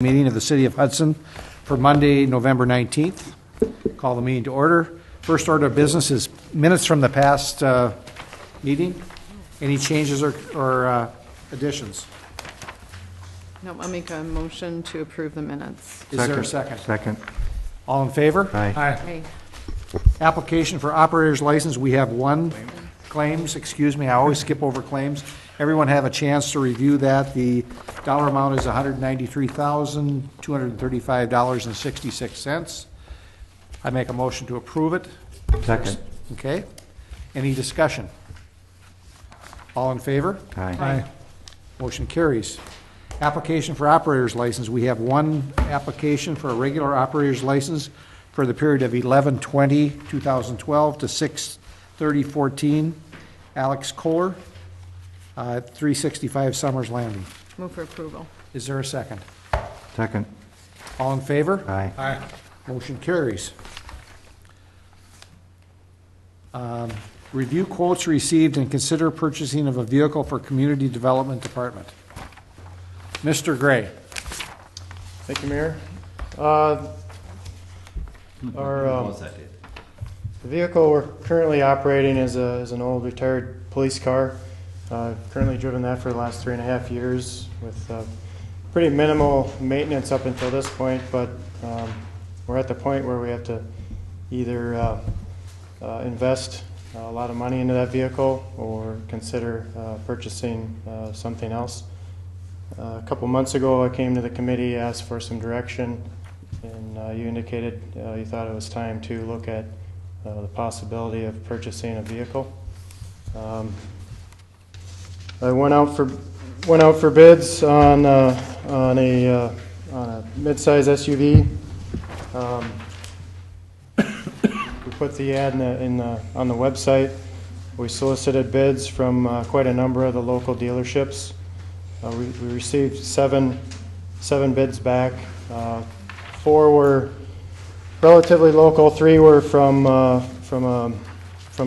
Meeting of the City of Hudson for Monday, November 19th. Call the meeting to order. First order of business is minutes from the past meeting. Any changes or additions? No, I'll make a motion to approve the minutes. Is there a second? Second. All in favor? Aye. Aye. Application for operator's license. We have one claims. Excuse me, I always skip over claims. Everyone have a chance to review that. The dollar amount is $193,235.66. I make a motion to approve it. Second. Okay. Any discussion? All in favor? Aye. Motion carries. Application for operator's license. We have one application for a regular operator's license for the period of 11/20/2012 to 6/30/14. Alex Kohler, 365 Summers Landing. Move for approval. Is there a second? Second. All in favor? Aye. Aye. Motion carries. Review quotes received and consider purchasing of a vehicle for Community Development Department. Mr. Gray. Thank you, Mayor. The vehicle we're currently operating is an old retired police car. Currently driven that for the last 3.5 years with pretty minimal maintenance up until this point, but we're at the point where we have to either invest a lot of money into that vehicle or consider purchasing something else. A couple months ago I came to the committee, asked for some direction, and you indicated you thought it was time to look at the possibility of purchasing a vehicle. I went out for bids on a mid-size SUV. We put the ad on the website. We solicited bids from quite a number of the local dealerships. We received seven bids back. 4 were relatively local. 3 were from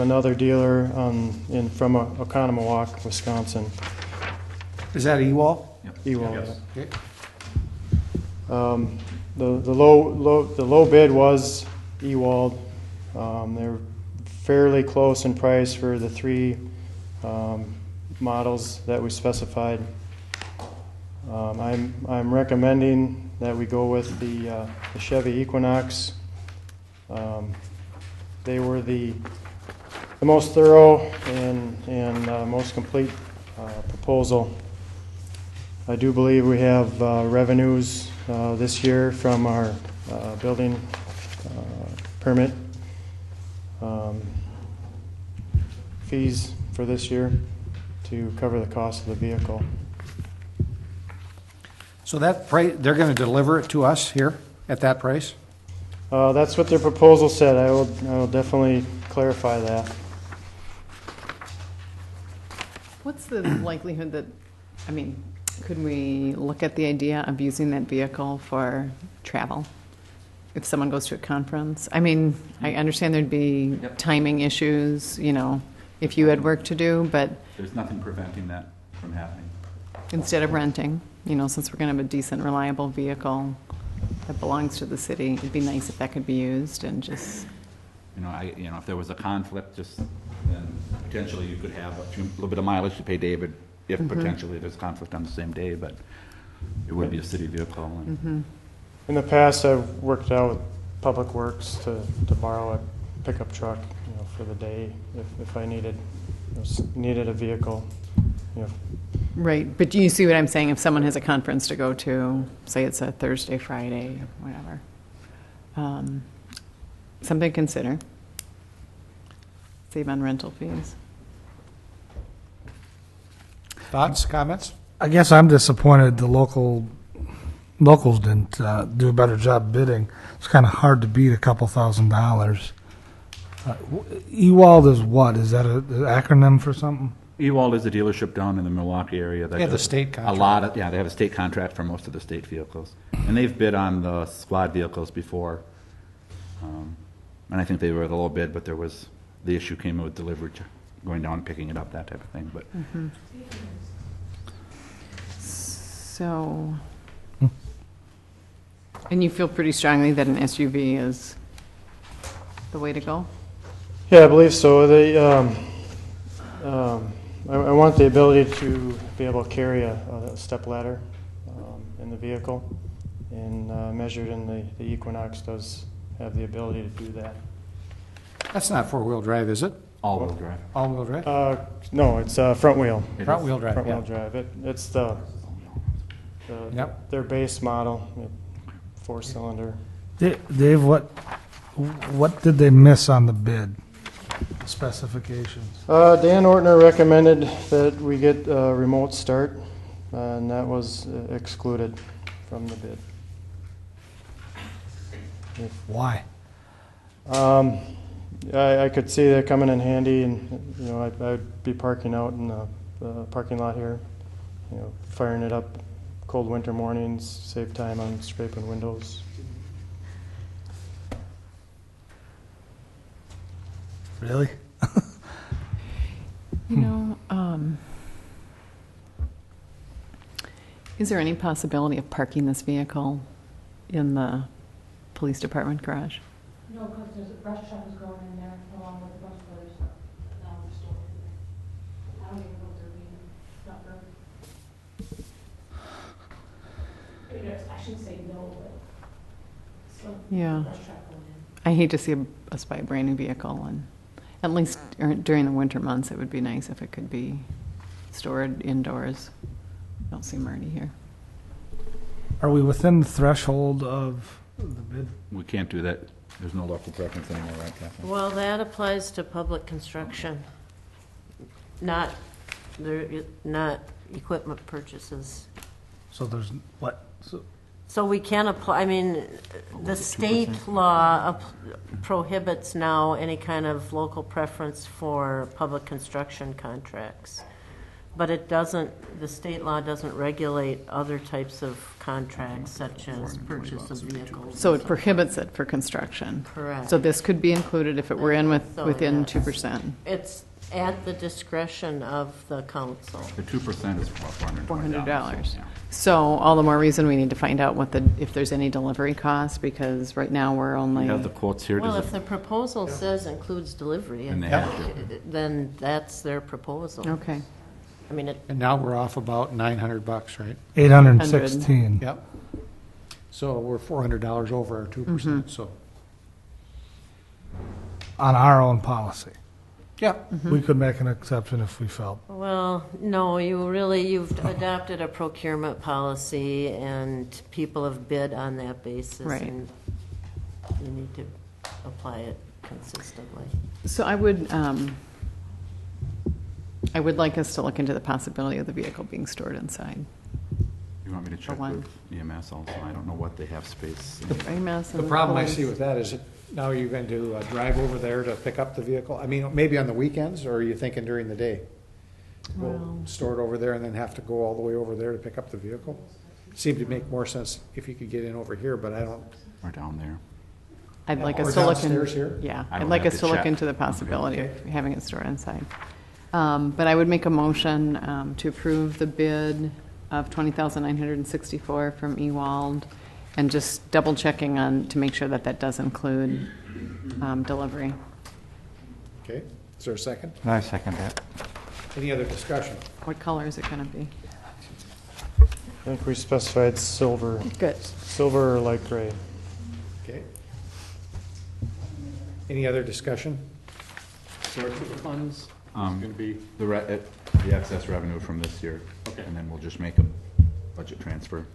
another dealer from Oconomowoc, Wisconsin. Is that Ewald? Yep. Ewald. Yes. Okay. The low bid was Ewald. They're fairly close in price for the 3 models that we specified. I'm recommending that we go with the Chevy Equinox. They were the most thorough and most complete proposal. I do believe we have revenues this year from our building permit fees for this year to cover the cost of the vehicle. So that price, they're going to deliver it to us here at that price? That's what their proposal said. I will definitely clarify that. What's the likelihood that, could we look at the idea of using that vehicle for travel? If someone goes to a conference? I understand there'd be timing issues, if you had work to do, but there's nothing preventing that from happening. Instead of renting, since we're going to have a decent, reliable vehicle that belongs to the city, it'd be nice if that could be used and just... if there was a conflict, then potentially you could have a little bit of mileage to pay David if potentially there's conflict on the same day, but it would be a city vehicle. And in the past, I've worked out with Public Works to borrow a pickup truck, for the day if I needed a vehicle. Right, but you see what I'm saying? If someone has a conference to go to, say it's a Thursday, Friday, whatever, something to consider. Save on rental fees. Thoughts, comments? I guess I'm disappointed the locals didn't do a better job bidding. It's kind of hard to beat a couple $1,000. Ewald is what? Is that an acronym for something? Ewald is a dealership down in the Milwaukee area. They have the state contract. They have a state contract for most of the state vehicles. And they've bid on the squad vehicles before. And I think they were a low bid, but the issue came with delivery, going down and picking it up, that type of thing. But So And you feel pretty strongly that an SUV is the way to go? Yeah, I believe so. I want the ability to be able to carry a step ladder in the vehicle, and measured in the Equinox does have the ability to do that. That's not four-wheel drive, is it? All-wheel drive. All-wheel drive? No, it's front wheel. It is. Front-wheel drive, Front wheel yeah. drive. It's Yep. their base model, 4-cylinder. Dave, what did they miss on the bid specifications? Dan Ortner recommended that we get a remote start, and that was excluded from the bid. Why? I could see that coming in handy, and I'd be parking out in the parking lot here, firing it up cold winter mornings, save time on scraping windows. Really? Is there any possibility of parking this vehicle in the police department garage? No, because there's a brush truck is going in there along with a bunch of other stuff. Now we're storing it there. I don't even know what they're being, not for. I should say no, but still. Yeah. Brush truck going in. I hate to see us buy a brand new vehicle, and at least during the winter months, it would be nice if it could be stored indoors. Don't see Marty here. Are we within the threshold of the bid? We can't do that. There's no local preference anymore, right, Kathleen? Well, that applies to public construction, not equipment purchases. So there's what? So we can apply, the state law prohibits now any kind of local preference for public construction contracts. But it doesn't, the state law doesn't regulate other types of contracts such as purchase of vehicles. So it prohibits it for construction. Correct. So this could be included if it were in within yes. 2%. It's at the discretion of the council. The 2% is $420. $400. Yeah. So all the more reason we need to find out if there's any delivery costs, because right now we're only. We have the quotes here. Well, Does if the proposal says includes delivery, And they have to. then that's their proposal. Okay. And now we're off about $900, right? 816. Yep. So we're $400 over our 2%, so. On our own policy. Yep. We could make an exception if we felt. Well, no, you've adopted a procurement policy, and people have bid on that basis. Right. And you need to apply it consistently. So I would like us to look into the possibility of the vehicle being stored inside. You want me to check one. with EMS also? I don't know what they have space. The problem I see with that is that now you're going to drive over there to pick up the vehicle. I mean, maybe on the weekends, or are you thinking during the day? We'll store it over there and then have to go all the way over there to pick up the vehicle? Seemed to make more sense if you could get in over here, but I don't. Or down there. I'd like Or us to look in. downstairs here? Yeah, I I'd will like have us to to look check. into the possibility Okay. of having it stored inside. But I would make a motion to approve the bid of $20,964 from Ewald, and just double checking to make sure that does include delivery. Okay, is there a second? I second that. Any other discussion? What color is it going to be? I think we specified silver. Good. Silver or light gray. Okay. Any other discussion? Source of the funds? Going to be? The excess revenue from this year. Okay. And then we'll just make a budget transfer.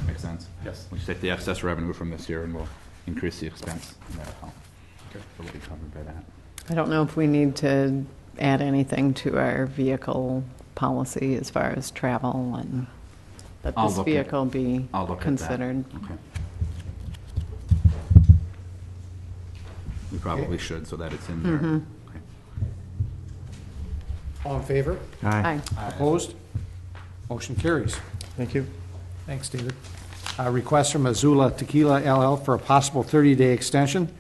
Make sense? Yes. We'll just take the excess revenue from this year and we'll increase the expense in that account. So we'll be covered by that. I don't know if we need to add anything to our vehicle policy as far as travel and that I'll this look at- vehicle be I'll look at that. considered. Okay. We probably should, so that it's in there. Mm-hmm. Okay. All in favor? Aye. Opposed? Motion carries. Thank you. Thanks, David. Request from Azula Tequila LL for a possible 30-day extension.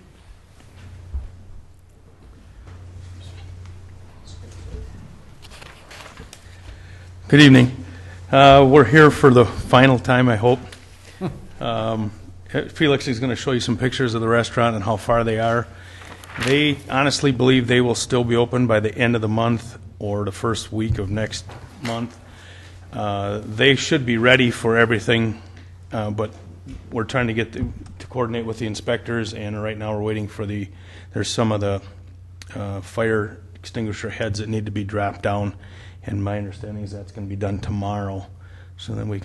Good evening. We're here for the final time, I hope, Felix is going to show you some pictures of the restaurant and how far they are. They honestly believe they will still be open by the end of the month or the first week of next month. They should be ready for everything, but we're trying to get to coordinate with the inspectors, and right now we're waiting for there's some of the fire extinguisher heads that need to be dropped down, and my understanding is that's going to be done tomorrow, so then they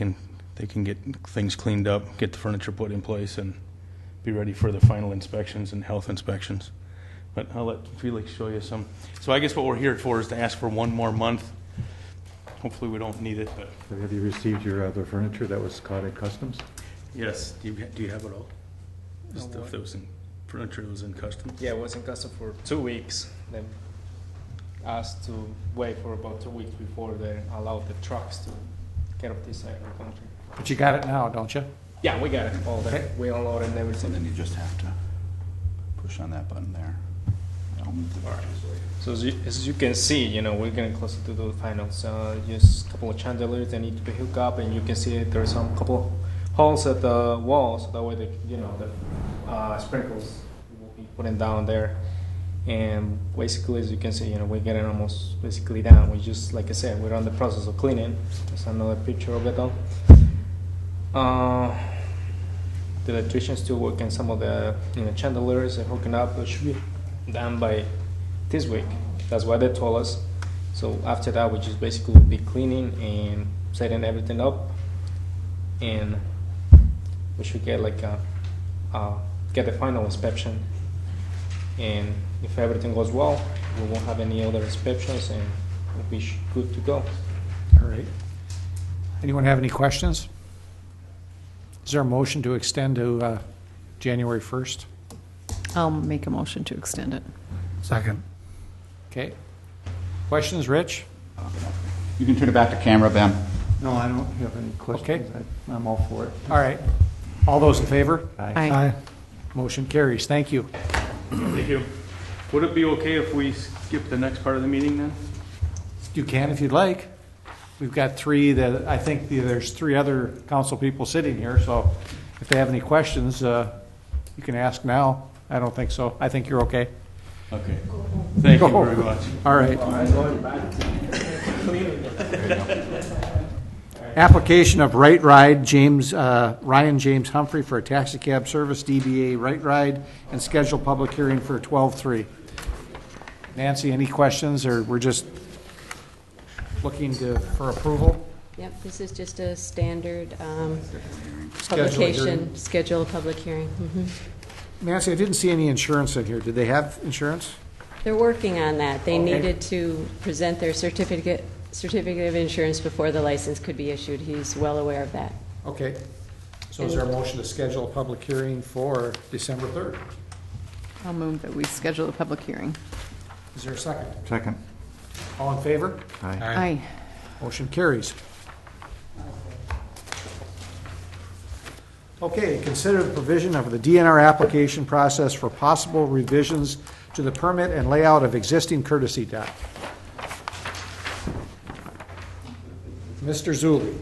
can get things cleaned up, get the furniture put in place, and be ready for the final inspections and health inspections. But I'll let Felix show you some. So I guess what we're here for is to ask for one more month. Hopefully we don't need it, but So have you received your other furniture that was caught at customs? yes. Do you have it all? The stuff that was in furniture that was in customs? Yeah, I was in custom for 2 weeks. Then asked to wait for about 2 weeks before they allowed the trucks to get up this side of the country. But you got it now, don't you? Yeah, we got it all there. Okay. We unloaded and So everything. then you just have to push on that button there. That'll move the boxes. So as you can see, you know, we're getting closer to the finals. Just a couple of chandeliers that need to be hooked up, and you can see there's some couple holes at the walls, so that way the sprinkles will be putting down there. And basically, as you can see, you know, we're getting almost basically down. We just, like I said, we're on the process of cleaning. There's another picture of it though. The electrician's still working some of the chandeliers and hooking up. It should be done by this week. That's what they told us. So after that, we just basically will be cleaning and setting everything up, and we should get get the final inspection. And if everything goes well, we won't have any other inspections, and we'll be good to go. All right. Anyone have any questions? Is there a motion to extend to January 1st? I'll make a motion to extend it. Second. Okay. Questions, Rich? You can turn it back to camera, Ben. No, I don't have any questions. I'm all for it. All right. All those in favor? Aye. Motion carries. Thank you. Thank you. Would it be okay if we skip the next part of the meeting then? You can if you'd like. We've got three that, I think there's three other council people sitting here, so if they have any questions, you can ask now. I don't think so. I think you're okay. Okay. Thank you very much. All right. Application of Right Ride, Ryan James Humphrey for a taxi cab service, DBA Right Ride, and scheduled public hearing for 12/3. Nancy, any questions, or we're just looking for approval? Yep, this is just a standard Schedule a publication, hearing. schedule a public hearing. Nancy, I didn't see any insurance in here. Did they have insurance? They're working on that. They Okay. needed to present their certificate of insurance before the license could be issued. He's well aware of that. Okay. So is there a motion to schedule a public hearing for December 3rd? I'll move that we schedule a public hearing. Is there a second? Second. All in favor? Aye. Aye. Motion carries. Okay, consider the provision of the DNR application process for possible revisions to the permit and layout of existing courtesy dock. Mr. Zulli.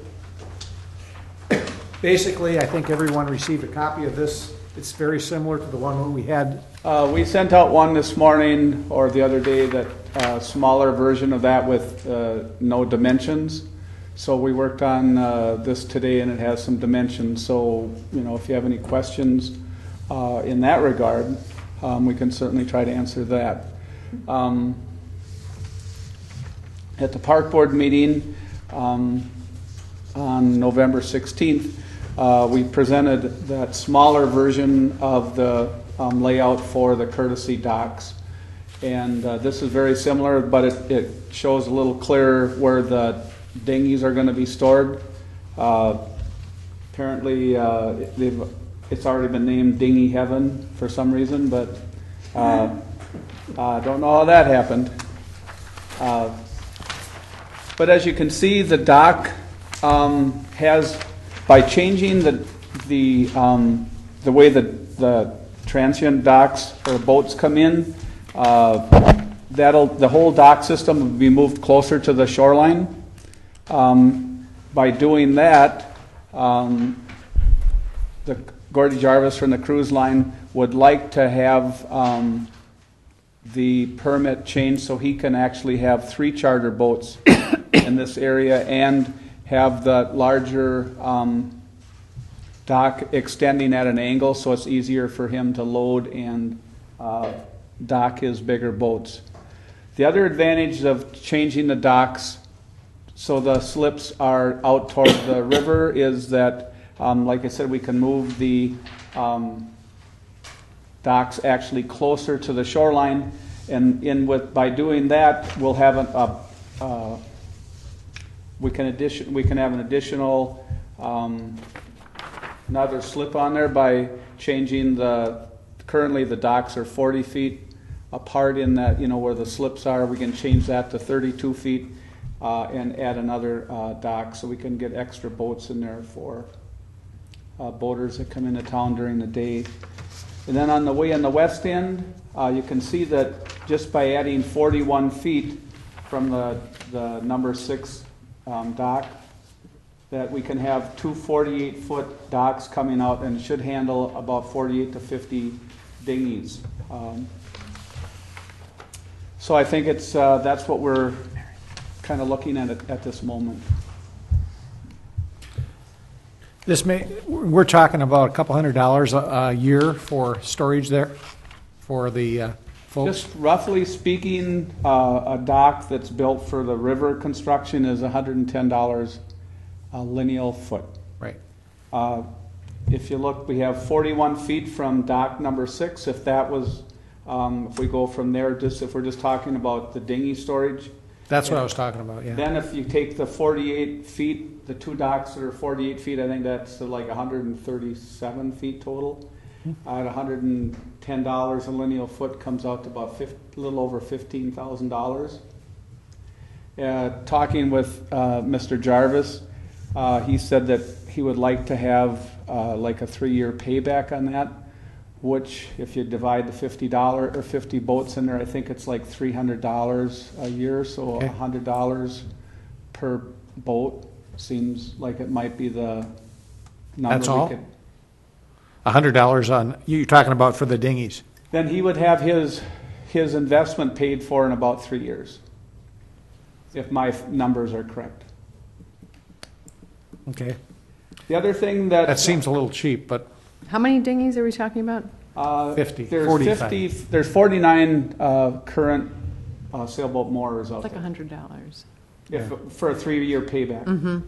Basically, I think everyone received a copy of this. It's very similar to the one that we had. We sent out one this morning or the other day, that smaller version of that with no dimensions. So we worked on this today, and it has some dimensions. So, you know, if you have any questions in that regard, we can certainly try to answer that. At the park board meeting on November 16th, we presented that smaller version of the layout for the courtesy docks. And this is very similar, but it shows a little clearer where the dinghies are going to be stored. Apparently, it's already been named Dinghy Heaven for some reason, but I don't know how that happened. But as you can see, the dock has, by changing the way the transient docks or boats come in, the whole dock system will be moved closer to the shoreline. By doing that, the Gordy Jarvis from the cruise line would like to have the permit changed so he can actually have 3 charter boats in this area and have the larger dock extending at an angle so it's easier for him to load and dock his bigger boats. The other advantage of changing the docks so the slips are out toward the river is that, like I said, we can move the docks actually closer to the shoreline, and by doing that, we'll have we can have an additional another slip on there by changing currently the docks are 40 feet apart in that, where the slips are. We can change that to 32 feet and add another dock so we can get extra boats in there for boaters that come into town during the day. And then on the west end, you can see that just by adding 41 feet from the number 6 dock, that we can have 2 48-foot docks coming out and should handle about 48 to 50 dinghies. So I think that's what we're kind of looking at this moment. We're talking about a couple $100 a year for storage there for the folks? Just roughly speaking, a dock that's built for the river construction is $110 a lineal foot. Right. If you look, we have 41 feet from dock number 6. If that was, if we go from there, if we're just talking about the dinghy storage. That's what I was talking about, yeah. Then if you take the 48 feet, the 2 docks that are 48 feet, I think that's like 137 feet total. At $110 a lineal foot comes out to about a little over $15,000. Talking with Mr. Jarvis, he said that he would like to have like a 3-year payback on that, which if you divide the $50 or 50 boats in there, I think it's like $300 a year, so Okay. $100 per boat seems like it might be the number. That's all? $100 on, you're talking about for the dinghies? Then he would have his investment paid for in about 3 years, if my numbers are correct. Okay. The other thing that seems a little cheap, but How many dinghies are we talking about? 50, there's 45. there's 49 current sailboat moorers out It's like there. $100. For a 3-year payback. Mm-hmm.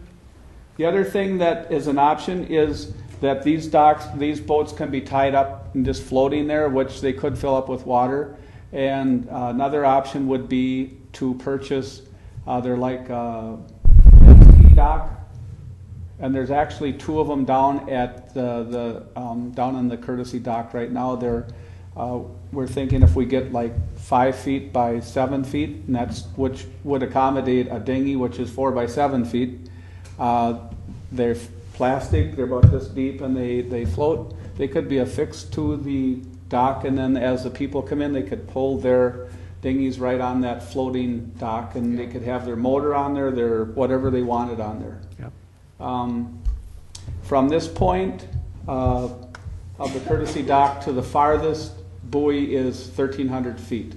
The other thing that is an option is that these boats can be tied up and just floating there, which they could fill up with water. And another option would be to purchase, they're like a ski dock, and there's actually 2 of them down at down in the Courtesy dock right now. We're thinking if we get like 5 feet by 7 feet, and which would accommodate a dinghy, which is 4 by 7 feet. They're plastic, they're about this deep, and they float. They could be affixed to the dock, and then as the people come in, they could pull their dinghies right on that floating dock, and they could have their motor on there, their whatever they wanted on there. Yep. From this point of the Courtesy dock to the farthest buoy is 1,300 feet.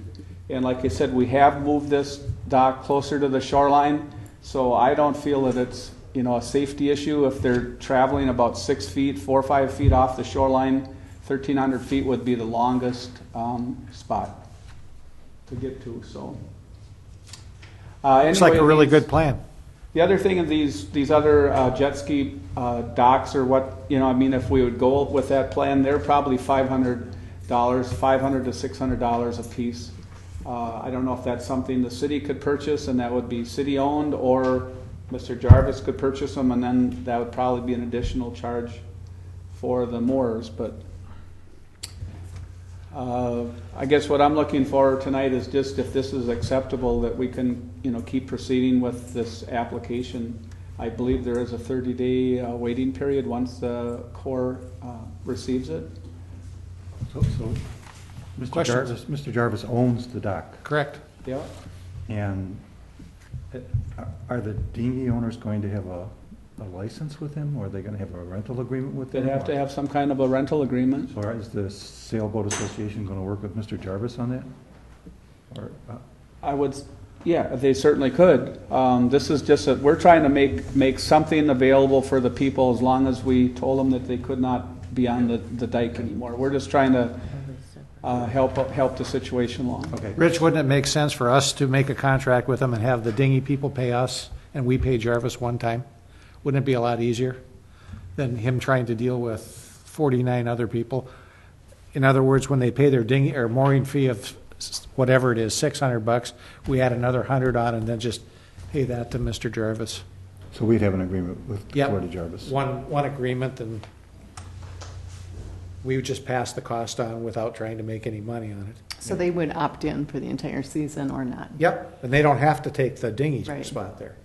And like I said, we have moved this dock closer to the shoreline, so I don't feel that it's a safety issue. If they're traveling about 6 feet, 4 or 5 feet off the shoreline, 1,300 feet would be the longest spot to get to. So, It's like a anyway, really good plan. the other thing of these other jet ski docks or what, if we would go with that plan, they're probably $500 to $600 a piece. I don't know if that's something the city could purchase and that would be city owned, or Mr. Jarvis could purchase them, and then that would probably be an additional charge for the moorers. But I guess what I'm looking for tonight is just if this is acceptable, that we can, keep proceeding with this application. I believe there is a 30-day waiting period once the Corps receives it. So Questions? Mr. Jarvis owns the dock, Correct. Yeah. and are the dinghy owners going to have a a license with him, or are they gonna have a rental agreement with them? They'd have to have some kind of a rental agreement. So is the Sailboat Association gonna work with Mr. Jarvis on that? Or, I would, yeah, they certainly could. This is just, we're trying to make something available for the people as long as we told them that they could not be on the dike anymore. We're just trying to help the situation along. okay. Rich, wouldn't it make sense for us to make a contract with them and have the dinghy people pay us and we pay Jarvis one time? Wouldn't it be a lot easier than him trying to deal with 49 other people? In other words, when they pay their dinghy or mooring fee of whatever it is, $600, we add another 100 on and then just pay that to Mr. Jarvis. So we'd have an agreement with Yep. Florida Jarvis? One agreement, and we would just pass the cost on without trying to make any money on it. So they would opt in for the entire season or not? Yep, and they don't have to take the dinghy Right. spot there.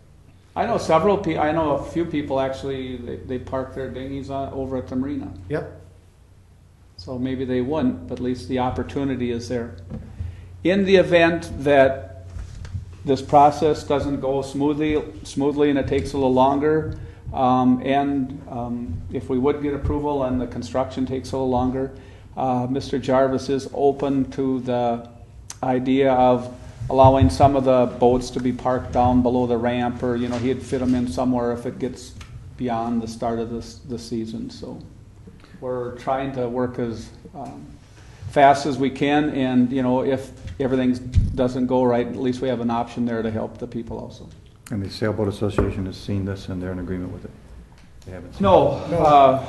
I know a few people actually, they park their dinghies over at the marina. Yep. So maybe they wouldn't, but at least the opportunity is there. In the event that this process doesn't go smoothly and it takes a little longer, if we would get approval and the construction takes a little longer, Mr. Jarvis is open to the idea of allowing some of the boats to be parked down below the ramp, or he'd fit them in somewhere if it gets beyond the start of the season. So we're trying to work as fast as we can, and if everything doesn't go right, at least we have an option there to help the people also. And the Sailboat Association has seen this and they're in agreement with it? They haven't seen No,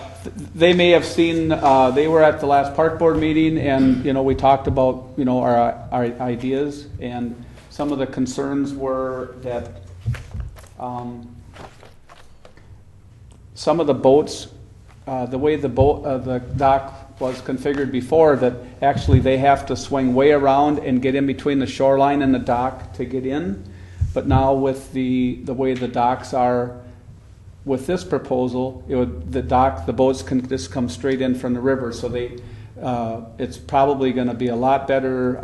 they may have seen, they were at the last park board meeting, and, we talked about, our ideas, and some of the concerns were that some of the boats, the way the dock was configured before, that actually they have to swing way around and get in between the shoreline and the dock to get in. But now with the way the docks are, with this proposal, the boats can just come straight in from the river. So it's probably going to be a lot better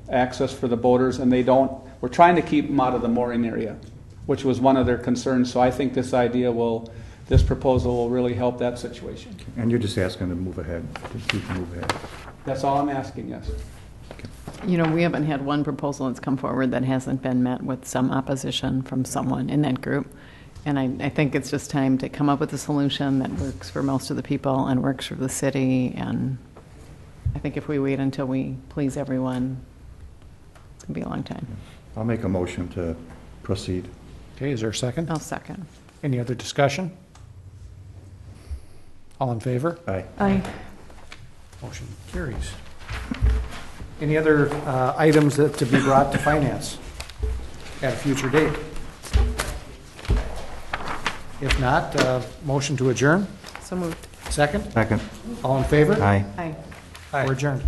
access for the boaters, and we're trying to keep them out of the mooring area, which was one of their concerns. So I think this proposal will really help that situation. And you're just asking to move ahead, to keep move ahead. That's all I'm asking, yes. We haven't had one proposal that's come forward that hasn't been met with some opposition from someone in that group. And I think it's just time to come up with a solution that works for most of the people and works for the city. And I think if we wait until we please everyone, it's going to be a long time. I'll make a motion to proceed. Okay, is there a second? I'll second. Any other discussion? All in favor? Aye. Aye. Motion carries. Any other items that to be brought to finance at a future date? If not, motion to adjourn? So moved. Second? Second. All in favor? Aye. Aye. We're adjourned.